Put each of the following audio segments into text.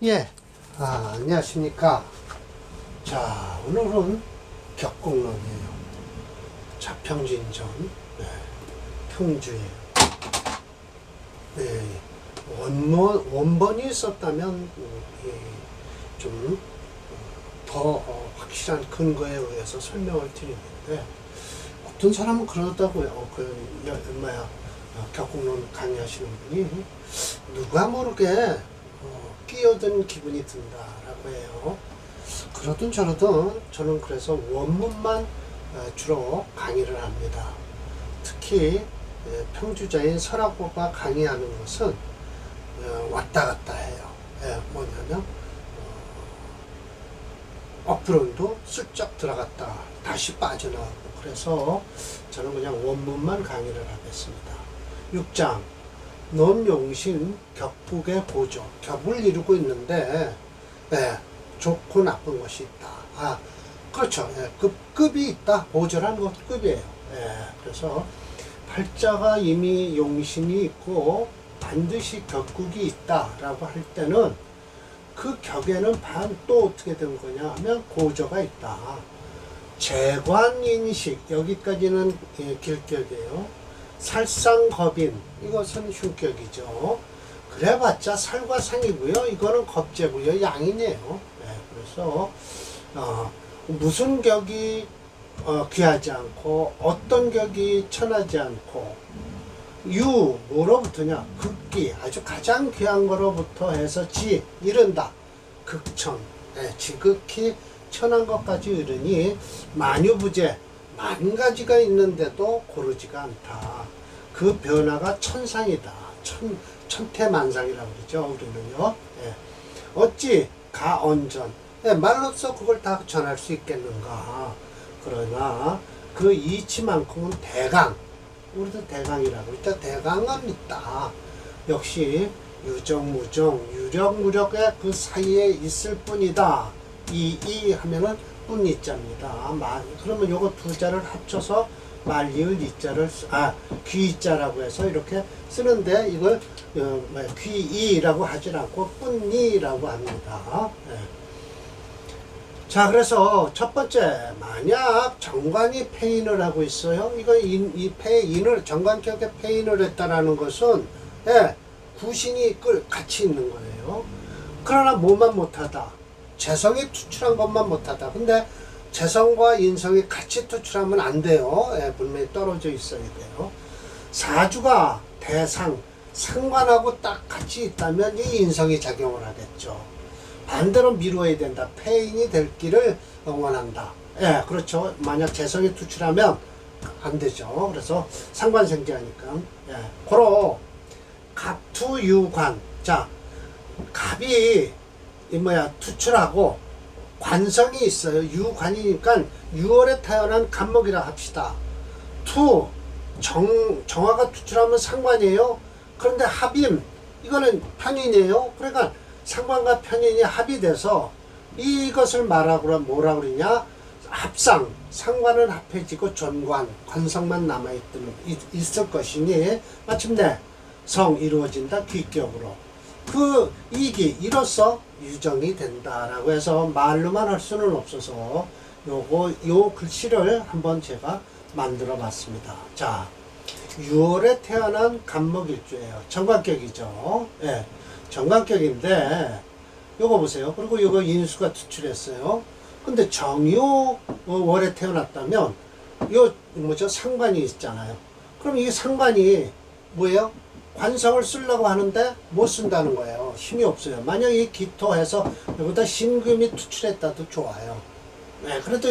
예, 안녕하십니까. 자, 오늘은 격곡론이에요. 자, 평진전, 네, 평주예요. 네, 원본이 있었다면 좀 더 확실한 근거에 의해서 설명을 드리는데, 어떤 사람은 그러다고요. 격곡론 강의하시는 분이 누가 모르게 끼어든 기분이 든다라고 해요. 그러든 저러든 저는 그래서 원문만 주로 강의를 합니다. 특히 평주자인 설학보가 강의하는 것은 왔다 갔다 해요. 뭐냐면 어프론도 슬쩍 들어갔다 다시 빠져나오고, 그래서 저는 그냥 원문만 강의를 하겠습니다. 6장 논용신 격국의 보조, 격을 이루고 있는데 좋고 나쁜 것이 있다. 그렇죠. 급이 있다. 보조라는 것 급이에요. 그래서 팔자가 이미 용신이 있고 반드시 격국이 있다라고 할 때는 그 격에는 또 어떻게 된 거냐 하면 고조가 있다. 재관인식, 여기까지는 길격이에요. 살상겁인, 이것은 흉격이죠. 그래봤자 살과 상이고요. 이거는 겁재고요. 양이네요. 그래서 무슨 격이 귀하지 않고 어떤 격이 천하지 않고, 뭐로부터냐, 극기, 아주 가장 귀한 거로부터 해서 이른다. 극천, 지극히 천한 것까지 이르니 만유부재, 만 가지가 있는데도 고르지가 않다. 그 변화가 천상이다. 천태만상이라고 그러죠, 우리는요. 어찌 가언전, 말로써 그걸 다 전할 수 있겠는가. 그러나 그 이치만큼은 대강, 우리도 대강이라고 그러죠. 대강은 있다. 역시 유정무정, 유력무력의 그 사이에 있을 뿐이다. 이 하면은 뿐이자입니다. 그러면 요거 두 자를 합쳐서 말리을 이자를 귀자라고 해서 이렇게 쓰는데, 이걸 귀이라고 하질 않고 뿐이라고 합니다. 자, 그래서 첫 번째, 만약 정관이 폐인을 하고 있어요. 이거 이 폐인을, 정관격에 폐인을 했다라는 것은 구신이 같이 있는 거예요. 그러나 뭐만 못하다, 재성이 투출한 것만 못하다. 근데 재성과 인성이 같이 투출하면 안 돼요. 분명히 떨어져 있어야 돼요. 사주가 대상, 상관하고 딱 같이 있다면 이 인성이 작용을 하겠죠. 반대로 미루어야 된다. 폐인이 될 길을 원한다. 그렇죠. 만약 재성이 투출하면 안 되죠. 그래서 상관생지하니까. 고로 갑투유관. 자, 갑이 투출하고 관성이 있어요. 유관이니까 6월에 태어난 갑목이라 합시다. 정화가 투출하면 상관이에요. 그런데 합임, 이거는 편인이에요. 그러니까 상관과 편인이 합이 돼서 이것을 말하고 뭐라 그러냐, 합상, 상관은 합해지고 존관, 관성만 있을 것이니 마침내 성 이루어진다. 귀격으로 그 이로써 유정이 된다라고 해서 말로만 할 수는 없어서 요 글씨를 한번 제가 만들어 봤습니다. 자, 6월에 태어난 갑목일주예요. 정관격이죠. 정관격인데 요거 보세요. 그리고 요거 인수가 투출했어요. 근데 정유월에 태어났다면 상관이 있잖아요. 그럼 이게 상관이 뭐예요? 관성을 쓰려고 하는데 못 쓴다는 거예요. 힘이 없어요. 만약 이 기토해서 여기다 신금이 투출했다도 좋아요. 그래도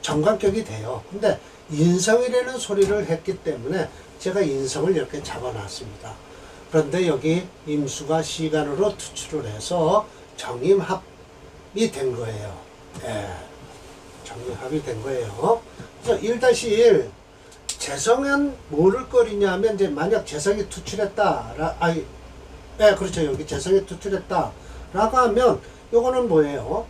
정관격이 돼요. 근데 인성이라는 소리를 했기 때문에 제가 인성을 이렇게 잡아놨습니다. 그런데 여기 임수가 시간으로 투출을 해서 정임합이 된 거예요. 정임합이 된 거예요. 그래서 1-1 재성은 뭐를 꺼리냐면, 이제 만약 재성이 투출했다, 그렇죠. 여기 재성이 투출했다라고 하면 요거는 뭐예요?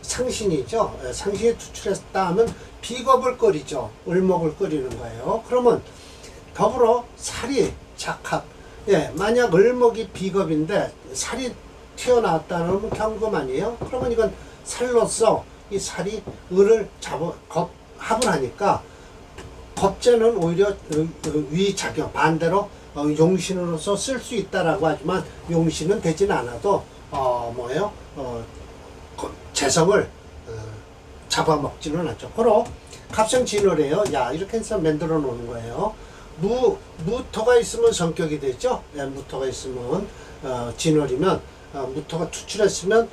상신이죠. 상신이 투출했다 하면 비겁을 꺼리죠. 을목을 꺼리는 거예요. 그러면 더불어 살이 작합, 만약 을목이 비겁인데 살이 튀어나왔다는 경금 아니에요? 그러면 이건 살로서 이 살이 을을 합을 하니까 겁재는 오히려 위작용 반대로 용신으로서 쓸 수 있다라고 하지만 용신은 되진 않아도 뭐예요? 재성을 잡아먹지는 않죠. 그러 갑생진월이에요. 야, 이렇게 해서 만들어 놓는 거예요. 무토가 있으면 성격이 되죠. 예, 무토가 있으면 진월이면 무토가 투출했으면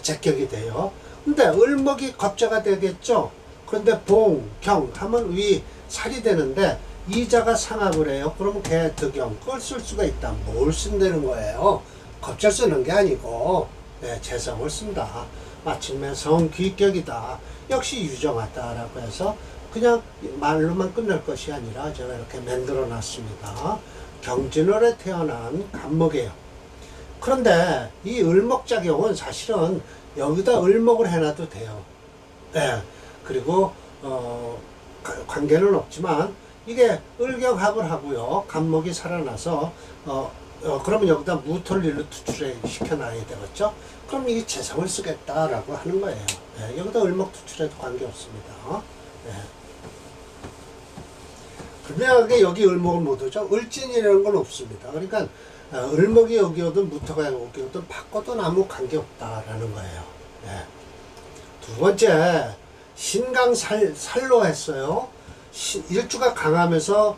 제격이 돼요. 근데 을목이 겁재가 되겠죠. 그런데 봉, 경 하면 위 살이 되는데 이자가 상합을 해요. 그러면 개, 득경 그걸 쓸 수가 있다. 뭘 쓴다는 거예요? 겁재 쓰는 게 아니고 재성을 쓴다. 마침내 성귀격이다. 역시 유정하다라고 해서 그냥 말로만 끝날 것이 아니라 제가 이렇게 만들어 놨습니다. 경진월에 태어난 간목이에요. 그런데 이 을목작용은 사실은 여기다 을목을 해놔도 돼요. 예. 그리고 관계는 없지만 이게 을경합을 하고요. 간목이 살아나서 그러면 여기다 무토를 일로 투출해 시켜놔야 되겠죠. 그럼 이게 재성을 쓰겠다라고 하는 거예요. 예. 여기다 을목 투출해도 관계없습니다. 예. 분명하게 여기 을목은 못 오죠. 을진이라는 건 없습니다. 그러니까 을목이 여기 오든 무토가 여기 오든 바꿔도 아무 관계없다라는 거예요. 예. 두 번째, 신강살로 했어요. 일주가 강하면서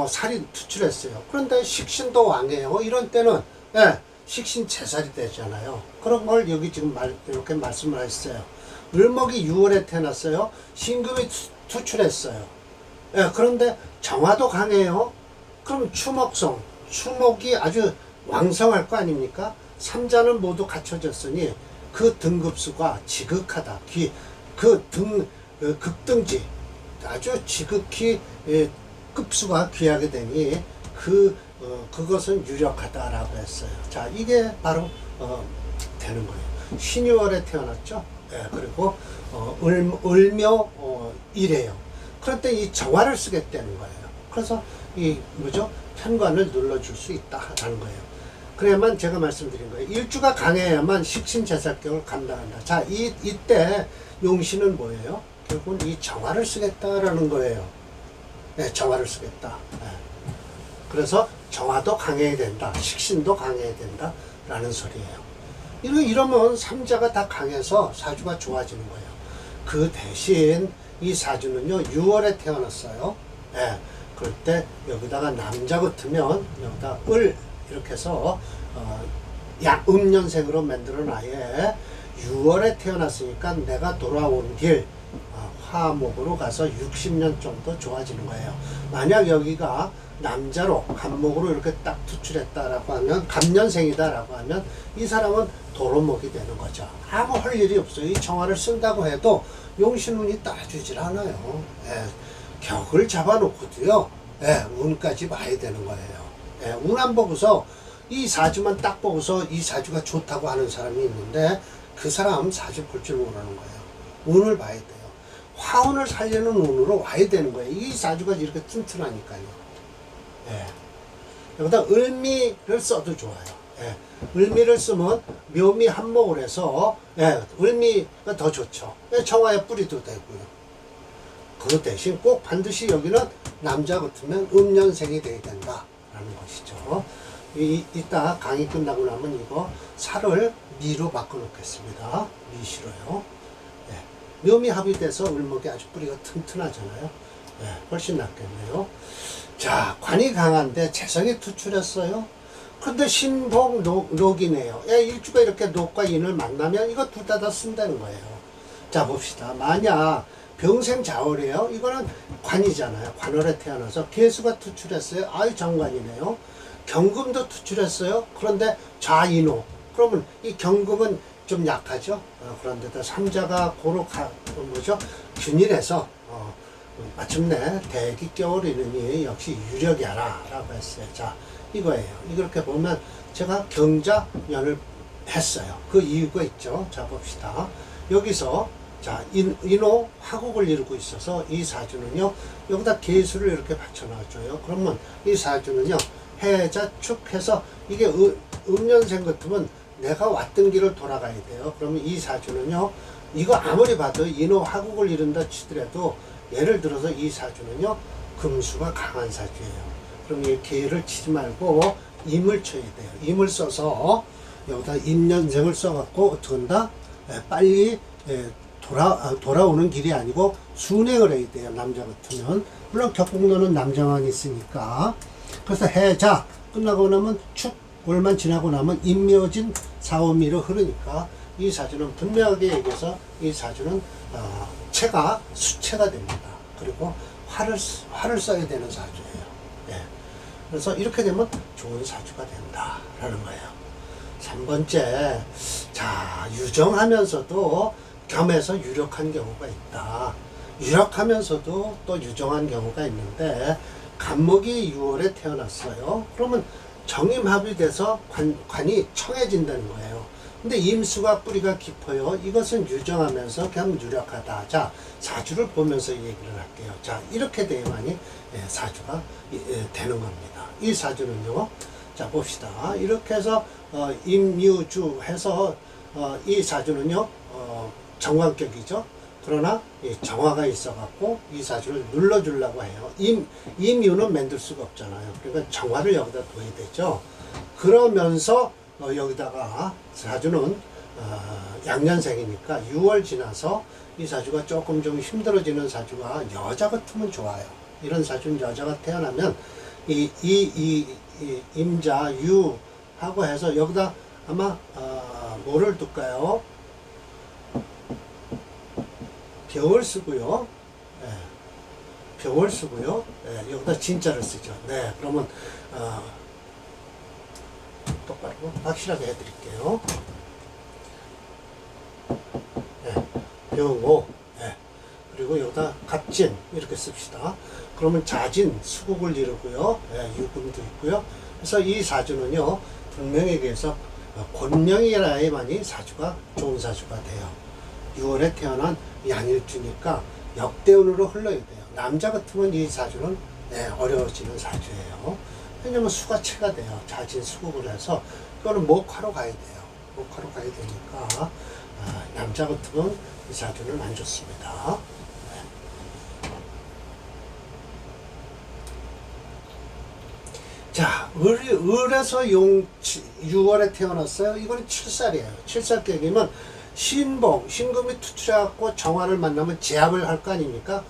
살이 투출했어요. 그런데 식신도 왕이에요. 이런 때는 식신 제살이 되잖아요. 그런 걸 여기 지금 이렇게 말씀을 하셨어요. 을목이 6월에 태어났어요. 신금이 투출했어요. 그런데 정화도 강해요. 그럼 추목성, 추목이 아주 왕성할 거 아닙니까? 삼자는 모두 갖춰졌으니 그 등급수가 지극하다. 극등지 아주 지극히 급수가 귀하게 되니 그것은 유력하다라고 했어요. 자, 이게 바로 되는 거예요. 신유월에 태어났죠. 그리고 을묘 이래요. 그럴 때 이 정화를 쓰겠다는 거예요. 그래서 이 편관을 눌러줄 수 있다라는 거예요. 그래야만 제가 말씀드린 거예요. 일주가 강해야만 식신 제살격을 감당한다. 자, 이때 용신은 뭐예요? 결국은 이 정화를 쓰겠다라는 거예요. 정화를 쓰겠다. 그래서 정화도 강해야 된다. 식신도 강해야 된다. 라는 소리예요. 이러면 삼자가 다 강해서 사주가 좋아지는 거예요. 그 대신 이 사주는요, 6월에 태어났어요. 그럴 때 여기다가 남자 같으면 여기다 을 이렇게 해서 음년생으로 만들어 놔야 6월에 태어났으니까 내가 돌아온 길 화목으로 가서 60년 정도 좋아지는 거예요. 만약 여기가 남자로 간목으로 이렇게 딱 투출했다라고 하면 갑년생이다라고 하면 이 사람은 도로목이 되는 거죠. 아무 할 일이 없어요. 이 정화를 쓴다고 해도 용신운이 따라주질 않아요. 격을 잡아놓고도요. 운까지 봐야 되는 거예요. 운 안 보고서 이 사주만 딱 보고서 이 사주가 좋다고 하는 사람이 있는데 그 사람 사주 볼 줄 모르는 거예요. 운을 봐야 돼요. 화운을 살리는 운으로 와야 되는 거예요. 이 사주가 이렇게 튼튼하니까요. 여기다 을미를 써도 좋아요. 을미를 쓰면 묘미 한목을 해서 을미가 더 좋죠. 정화의 뿌리도 되고요. 그 대신 꼭 반드시 여기는 남자 같으면 음년생이 돼야 된다라는 것이죠. 이따 강의 끝나고 나면 이거 살을 미로 바꿔놓겠습니다. 미시로요. 묘미 합의돼서 을목이 아주 뿌리가 튼튼하잖아요. 훨씬 낫겠네요. 자, 관이 강한데 재성이 투출했어요. 근데 신복 녹이네요. 일주가 이렇게 녹과 인을 만나면 이거 둘 다 쓴다는 거예요. 자, 봅시다. 만약 병생자월이에요. 이거는 관이잖아요. 관월에 태어나서 개수가 투출했어요. 아유, 정관이네요. 경금도 투출했어요. 그런데 좌인호. 그러면 이 경금은 좀 약하죠. 그런데도 삼자가 균일해서 마침내 대기겨울 이르니 역시 유력이하라 라고 했어요. 자, 이거예요. 이렇게 보면 제가 경자년을 했어요. 그 이유가 있죠. 자, 봅시다. 여기서 자, 인호 화국을 이루고 있어서 이 사주는요, 여기다 개수를 이렇게 받쳐놔줘요. 그러면 이 사주는요, 해자 축 해서 이게 음년생 같으면 내가 왔던 길을 돌아가야 돼요. 그러면 이 사주는요, 이거 아무리 봐도 인호 화국을 이룬다 치더라도 예를 들어서 이 사주는요, 금수가 강한 사주예요. 그럼 이 개를 치지 말고 임을 쳐야 돼요. 임을 써서 여기다 임년생을 써갖고 어떻게 한다? 빨리 돌아오는 길이 아니고 순행을 해야 돼요. 남자 같으면. 물론 격국노는 남자만 있으니까. 그래서 해자 끝나고 나면 축 월만 지나고 나면 임묘진 사오미로 흐르니까 이 사주는 분명하게 얘기해서 이 사주는 체가 수체가 됩니다. 그리고 화를 써야 되는 사주예요. 예. 그래서 이렇게 되면 좋은 사주가 된다라는 거예요. 3번째, 자, 유정하면서도 겸해서 유력한 경우가 있다. 유력하면서도 또 유정한 경우가 있는데, 간목이 6월에 태어났어요. 그러면 정임합이 돼서 관이 청해진다는 거예요. 근데 임수가 뿌리가 깊어요. 이것은 유정하면서 그냥 유력하다. 자, 사주를 보면서 얘기를 할게요. 자, 이렇게 돼야만이 사주가 되는 겁니다. 이 사주는요, 자, 봅시다. 이렇게 해서 임유주 해서 이 사주는요, 정관격이죠. 그러나 정화가 있어갖고 이 사주를 눌러주려고 해요. 임유는 만들 수가 없잖아요. 그러니까 정화를 여기다 둬야 되죠. 그러면서 여기다가 사주는 양년생이니까 6월 지나서 이 사주가 조금 좀 힘들어지는 사주가 여자 같으면 좋아요. 이런 사주는 여자가 태어나면 이 임자 유하고 해서 여기다 아마 뭐를 둘까요? 병을 쓰고요. 네. 병을 쓰고요. 네. 여기다 진짜를 쓰죠. 네. 그러면 똑바로 확실하게 해드릴게요. 네. 병오. 네. 그리고 여기다 갑진 이렇게 씁시다. 그러면 자진 수국을 이루고요. 네. 유금도 있고요. 그래서 이 사주는요, 분명히 얘기해서 권명이라야만이 사주가 좋은 사주가 돼요. 6월에 태어난 양일주니까 역대운으로 흘러야 돼요. 남자 같으면 이 사주는 어려워지는 사주예요. 왜냐면 수가 체가 돼요. 자진 수국을 해서 그거는 목화로 가야 돼요. 목화로 가야 되니까 남자 같으면 이 사주는 안 좋습니다. 자, 을에서 6월에 태어났어요. 이거는 7살이에요. 7살격이면 신봉, 신금이 투출해갖고 정화를 만나면 제압을 할 거 아닙니까?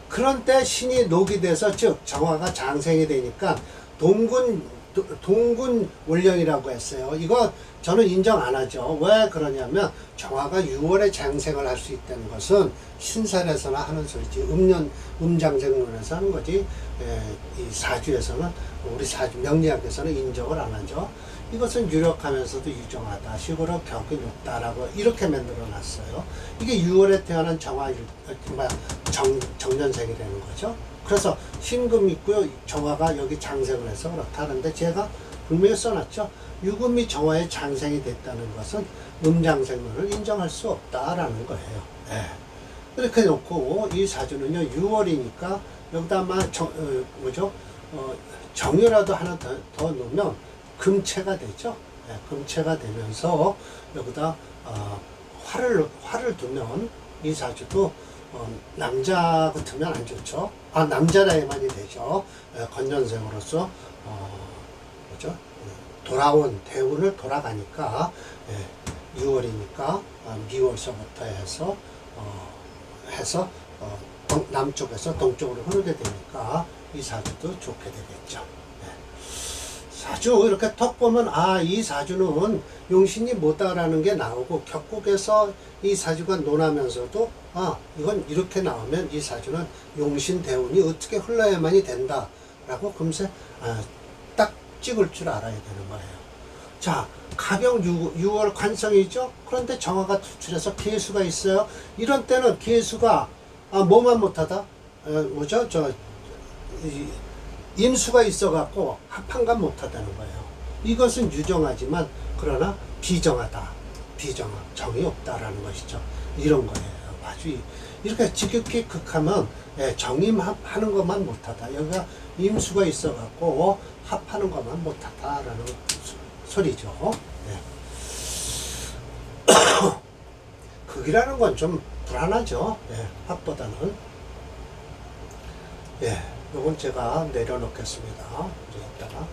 그런 때 신이 녹이 돼서, 즉 정화가 장생이 되니까 동군 월령이라고 했어요. 이거 저는 인정 안 하죠. 왜 그러냐면 정화가 6월에 장생을 할 수 있다는 것은 신살에서나 하는 소리지, 음장생론에서 하는 거지. 이 사주에서는, 우리 사주 명리학에서는 인정을 안 하죠. 이것은 유력하면서도 유정하다, 식으로 격이 높다라고 이렇게 만들어 놨어요. 이게 6월에 태어난 정년생이라는 거죠. 그래서 신금 있고요, 정화가 여기 장생을 해서 그렇다는데, 제가 분명히 써놨죠. 유금이 정화에 장생이 됐다는 것은 음장생론을 인정할 수 없다라는 거예요. 네. 이렇게 놓고 이 사주는요, 6월이니까 여기다 아마 정유라도 하나 더 놓으면 금체가 되죠. 네, 금체가 되면서 여기다 화를 두면 이 사주도 남자 같으면 안 좋죠. 남자라야만이 되죠. 건전생으로서 돌아온 대운을 돌아가니까 6월이니까 미월서부터 해서 남쪽에서 동쪽으로 흐르게 되니까 이 사주도 좋게 되겠죠. 사주 이렇게 턱 보면 이 사주는 용신이 뭐다라는 게 나오고, 격국에서 이 사주가 논하면서도 이건 이렇게 나오면 이 사주는 용신 대운이 어떻게 흘러야만이 된다라고 금세 딱 찍을 줄 알아야 되는 거예요. 자, 가병 6월 관성이죠. 그런데 정화가 투출해서 기회수가 있어요. 이런 때는 기회수가 뭐만 못하다? 임수가 있어갖고 합한간 못하다는 거예요. 이것은 유정하지만 그러나 비정하다. 정이 없다라는 것이죠. 이런 거예요. 아주 이렇게 지극히 극하면 정임합하는 것만 못하다. 여기가 임수가 있어갖고 합하는 것만 못하다라는 소리죠. 네. 격이라는 건 좀 불안하죠. 예, 합보다는. 예, 요건 제가 내려놓겠습니다. 이따가.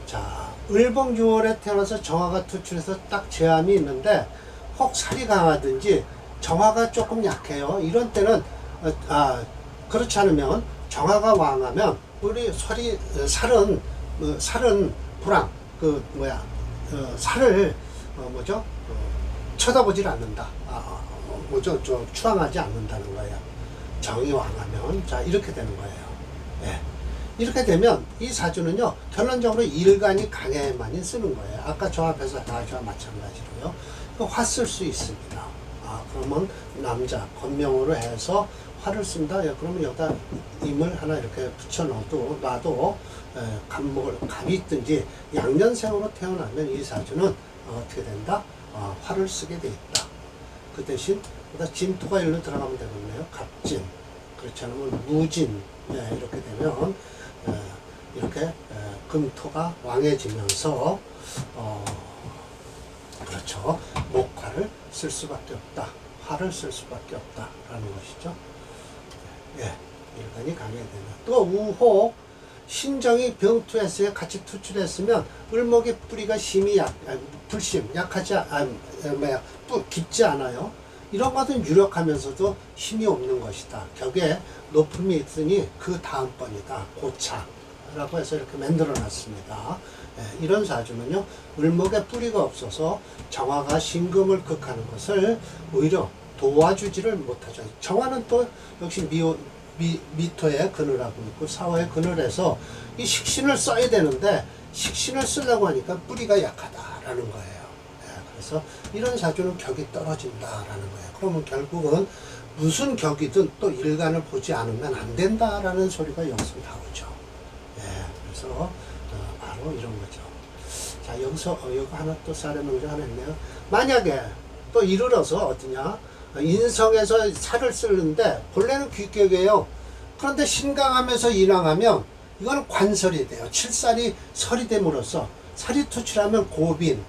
자, 을봉 6월에 태어나서 정화가 투출해서 딱 제함이 있는데 혹 살이 강하든지 정화가 조금 약해요. 이런 때는 그렇지 않으면 정화가 왕하면 우리 살은 불황 살을 쳐다보질 않는다. 좀 추앙하지 않는다는 거예요. 정이 왕하면 자 이렇게 되는 거예요. 예. 이렇게 되면 이 사주는요 결론적으로 일간이 강해만이 쓰는 거예요. 아까 저 앞에서 다저와 마찬가지로요. 화 쓸 수 있습니다. 그러면 남자 건명으로 해서 화를 쓴다. 예, 그러면 여기다 임을 하나 이렇게 붙여 놔도 갑이 있든지 양년생으로 태어나면 이 사주는 어떻게 된다? 화를 쓰게 돼 있다. 그 대신 여기다 진토가 일로 들어가면 되겠네요. 갑진. 그렇지 않으면 무진. 예, 이렇게 되면 이렇게 금토가 왕해지면서 그렇죠. 목화를 쓸 수밖에 없다. 화를 쓸 수밖에 없다라는 것이죠. 예, 일간이 강해야 되나. 또 우호 신정이 병투했어요. 같이 투출했으면 을목의 뿌리가 심이 불심 약하지 깊지 않아요. 이런 것은 유력하면서도 힘이 없는 것이다. 격에 높음이 있으니 그 다음번이다. 고차라고 해서 이렇게 만들어 놨습니다. 예, 이런 사주는요 을목에 뿌리가 없어서 정화가 신금을 극하는 것을 오히려 도와주지를 못하죠. 정화는 또 역시 미토에 근을 하고 있고 사화에 근을 해서 이 식신을 써야 되는데 식신을 쓰려고 하니까 뿌리가 약하다라는 거예요. 예, 그래서 이런 사주는 격이 떨어진다라는 거예요. 그러면 결국은 무슨 격이든 또 일간을 보지 않으면 안 된다라는 소리가 여기서 나오죠. 예, 그래서 바로 이런 거죠. 자, 여기서 여기 하나 또 사례명제 하나 있네요. 만약에 또 이르러서 어디냐 인성에서 살을 쓰는데 본래는 귀격이에요. 그런데 신강하면서 인왕하면 이거는 관설이 돼요. 칠살이 설이 됨으로써 살이 투출하면 고빈,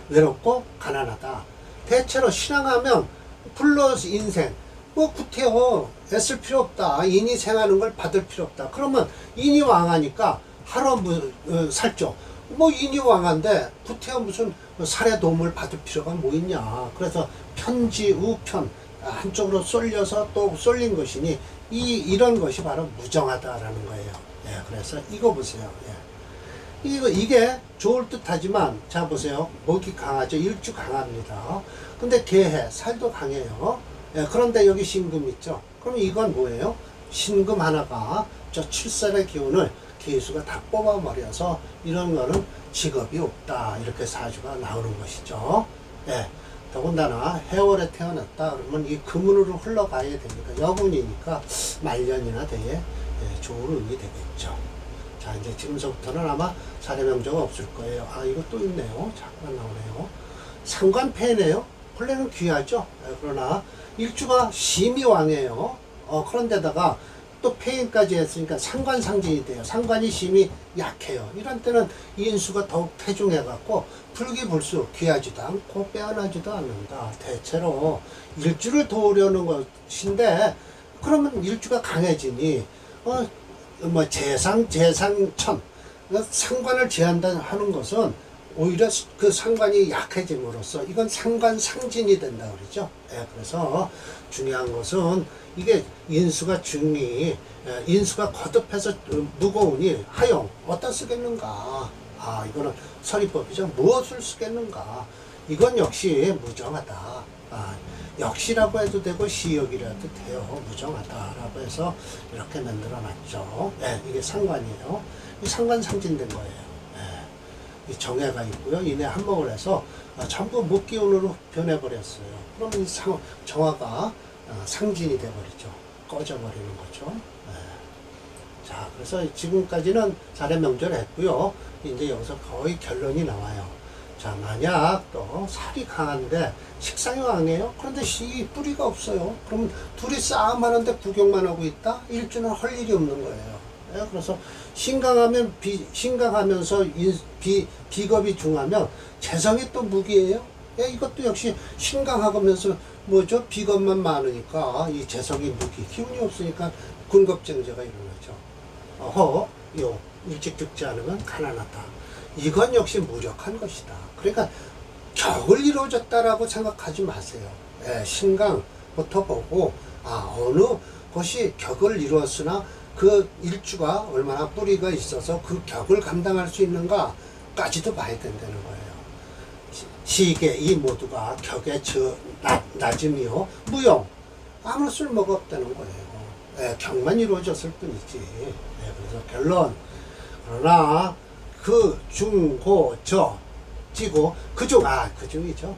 외롭고 가난하다. 대체로 신앙하면 플러스 인생, 구태여 애쓸 필요 없다. 인이 생하는 걸 받을 필요 없다. 그러면 인이 왕하니까 하루 살죠. 인이 왕한데 구태여 무슨 살의 도움을 받을 필요가 뭐 있냐. 그래서 편지 우편 한쪽으로 쏠려서 또 쏠린 것이니 이런 것이 바로 무정하다라는 거예요. 예, 그래서 이거 보세요. 예. 이게 좋을 듯 하지만 자 보세요. 목이 강하죠. 일주 강합니다. 근데 개해 살도 강해요. 예, 그런데 여기 신금 있죠. 그럼 이건 뭐예요? 신금 하나가 저 칠살의 기운을 개수가 다 뽑아버려서 이런 거는 직업이 없다. 이렇게 사주가 나오는 것이죠. 예. 더군다나 해월에 태어났다 그러면 이 금운으로 흘러가야 되니까 여군이니까 말년이나 되게 좋은 운이 되겠죠. 자 이제 지금서부터는 아마 사례명제가 없을 거예요. 이거 또 있네요. 잠깐 나오네요. 상관패네요. 본래는 귀하죠. 그러나 일주가 심의왕이에요. 그런데다가 또 폐인까지 했으니까 상관상진이 돼요. 상관이 심이 약해요. 이런 때는 인수가 더욱 태중해갖고 불기불수 귀하지도 않고 빼어나지도 않는다. 대체로 일주를 도우려는 것인데 그러면 일주가 강해지니 재상천 상관을 제한다 하는 것은 오히려 그 상관이 약해짐으로써 이건 상관상진이 된다 그러죠. 예, 그래서 중요한 것은 이게 인수가 인수가 거듭해서 무거우니 하용 어디다 쓰겠는가. 이거는 서리법이죠. 무엇을 쓰겠는가. 이건 역시 무정하다. 역시라고 해도 되고 시역이라도 돼요. 무정하다라고 해서 이렇게 만들어 놨죠. 예, 이게 상관이에요. 이 상관상진된 거예요. 이 정해가 있고요. 이내 한몫을 해서 전부 목기운으로 변해버렸어요. 그러면 이 정화가 상진이 돼버리죠. 꺼져버리는 거죠. 자, 그래서 지금까지는 사례명제를 했고요. 이제 여기서 거의 결론이 나와요. 자, 만약 또 살이 강한데 식상이 왕이에요. 그런데 뿌리가 없어요. 그럼 둘이 싸움하는데 구경만 하고 있다? 일주는 할 일이 없는 거예요. 그래서 신강하면서 비겁이 중하면 재성이 또 무기예요. 이것도 역시 신강하면서 뭐죠? 비건만 많으니까 이 재성이 무기, 기운이 없으니까 군겁증제가 일어나죠. 요 일찍 죽지 않으면 가난하다. 이건 역시 무력한 것이다. 그러니까 격을 이루어졌다라고 생각하지 마세요. 예, 신강부터 보고 어느 것이 격을 이루었으나 그 일주가 얼마나 뿌리가 있어서 그 격을 감당할 수 있는가까지도 봐야 된다는 거예요. 시계 이 모두가 격의 낮음이요 무용 아무 쓸모가 없다는 거예요. 예, 격만 이루어졌을 뿐이지. 예, 그래서 결론 그러나 그 중, 고, 저, 지고 그중이죠.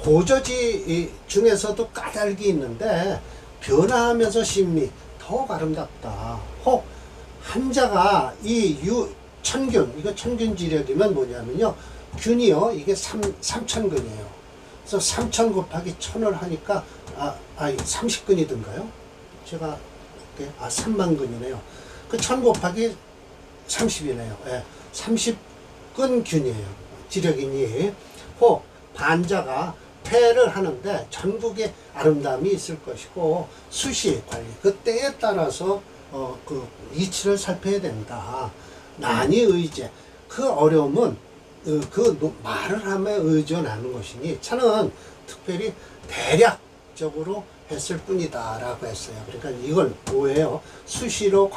고저지 중에서도 까닭이 있는데 변화하면서 심리 더욱 아름답다. 혹 한자가 천균 이거 천균지력이면 뭐냐면요 균이요 이게 3천근이에요. 그래서 3천 곱하기 1000을 하니까 30근이든가요? 제가 3만근이네요. 그 1000 곱하기 30이네요. 예, 30근 균이에요. 지력이니 혹 반자가 폐를 하는데 전국에 아름다움이 있을 것이고 수시 관리 그 때에 따라서 그 이치를 살펴야 된다. 난이 의제 그 어려움은 그 말을 하며 의존하는 것이니 차는 특별히 대략적으로 했을 뿐이다 라고 했어요. 그러니까 이걸 뭐예요? 수시로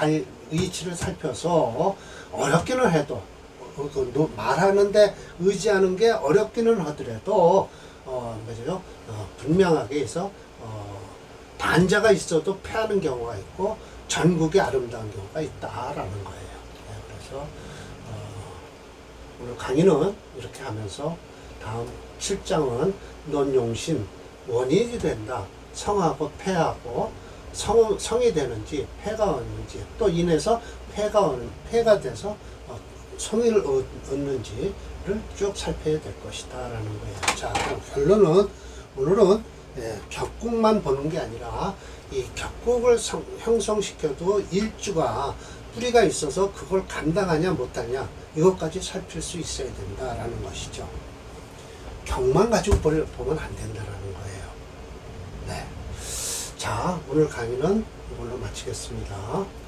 이치를 살펴서 어렵기는 해도 말하는데 의지하는 게 어렵기는 하더라도 뭐죠? 분명하게 해서 단자가 있어도 패하는 경우가 있고 전국에 아름다운 경우가 있다라는 거예요. 네, 그래서 오늘 강의는 이렇게 하면서 다음 7장은 논용신 원인이 된다. 성하고 패하고 성이 되는지 패가 얻는지 또 인해서 패가 돼서 성의를 얻는지를 쭉 살펴야 될 것이다 라는 거예요. 자, 그럼 결론은 오늘은 격국만 보는 게 아니라 이 격국을 형성시켜도 일주가 뿌리가 있어서 그걸 감당하냐 못하냐 이것까지 살필 수 있어야 된다라는 것이죠. 격만 가지고 보면 안 된다라는 거예요. 네. 자, 오늘 강의는 이걸로 마치겠습니다.